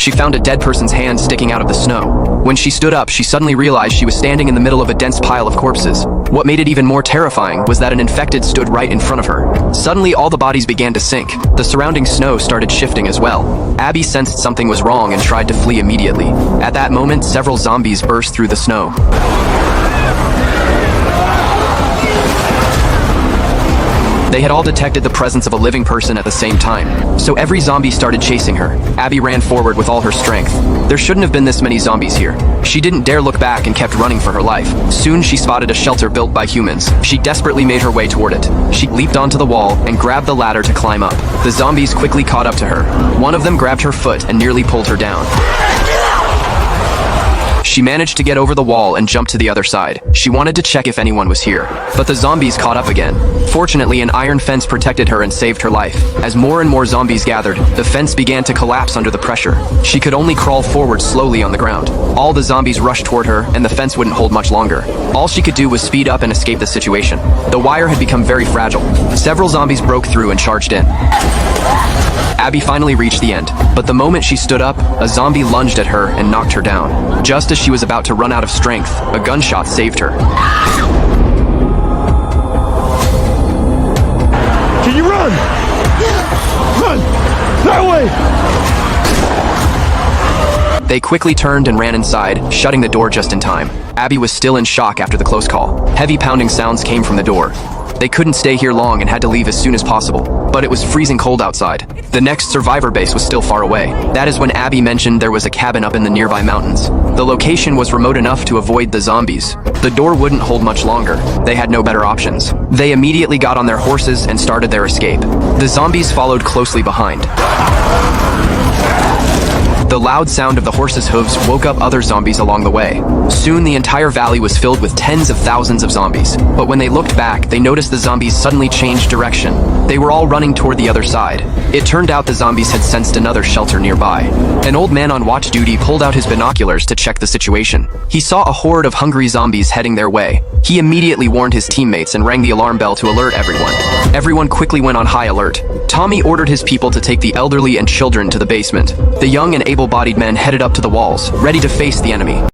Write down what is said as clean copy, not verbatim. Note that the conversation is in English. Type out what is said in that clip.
she found a dead person's hand sticking out of the snow. When she stood up, she suddenly realized she was standing in the middle of a dense pile of corpses. What made it even more terrifying was that an infected stood right in front of her. Suddenly, all the bodies began to sink. The surrounding snow started shifting as well. Abby sensed something was wrong and tried to flee immediately. At that moment, several zombies burst through the snow. They had all detected the presence of a living person at the same time, so every zombie started chasing her. Abby ran forward with all her strength. There shouldn't have been this many zombies here. She didn't dare look back and kept running for her life. Soon she spotted a shelter built by humans. She desperately made her way toward it. She leaped onto the wall and grabbed the ladder to climb up. The zombies quickly caught up to her. One of them grabbed her foot and nearly pulled her down. She managed to get over the wall and jump to the other side. She wanted to check if anyone was here, but the zombies caught up again. Fortunately, an iron fence protected her and saved her life. As more and more zombies gathered, the fence began to collapse under the pressure. She could only crawl forward slowly on the ground. All the zombies rushed toward her, and the fence wouldn't hold much longer. All she could do was speed up and escape the situation. The wire had become very fragile. Several zombies broke through and charged in. Abby finally reached the end, but the moment she stood up, a zombie lunged at her and knocked her down. Just as she was about to run out of strength, a gunshot saved her. Can you run? Run! That way! They quickly turned and ran inside, shutting the door just in time. Abby was still in shock after the close call. Heavy pounding sounds came from the door. They couldn't stay here long and had to leave as soon as possible, but it was freezing cold outside. The next survivor base was still far away. That is when Abby mentioned there was a cabin up in the nearby mountains. The location was remote enough to avoid the zombies. The door wouldn't hold much longer. They had no better options. They immediately got on their horses and started their escape. The zombies followed closely behind. The loud sound of the horses' hooves woke up other zombies along the way. Soon the entire valley was filled with tens of thousands of zombies. But when they looked back, they noticed the zombies suddenly changed direction. They were all running toward the other side. It turned out the zombies had sensed another shelter nearby. An old man on watch duty pulled out his binoculars to check the situation. He saw a horde of hungry zombies heading their way. He immediately warned his teammates and rang the alarm bell to alert everyone. Everyone quickly went on high alert. Tommy ordered his people to take the elderly and children to the basement. The young and able-bodied men headed up to the walls, ready to face the enemy.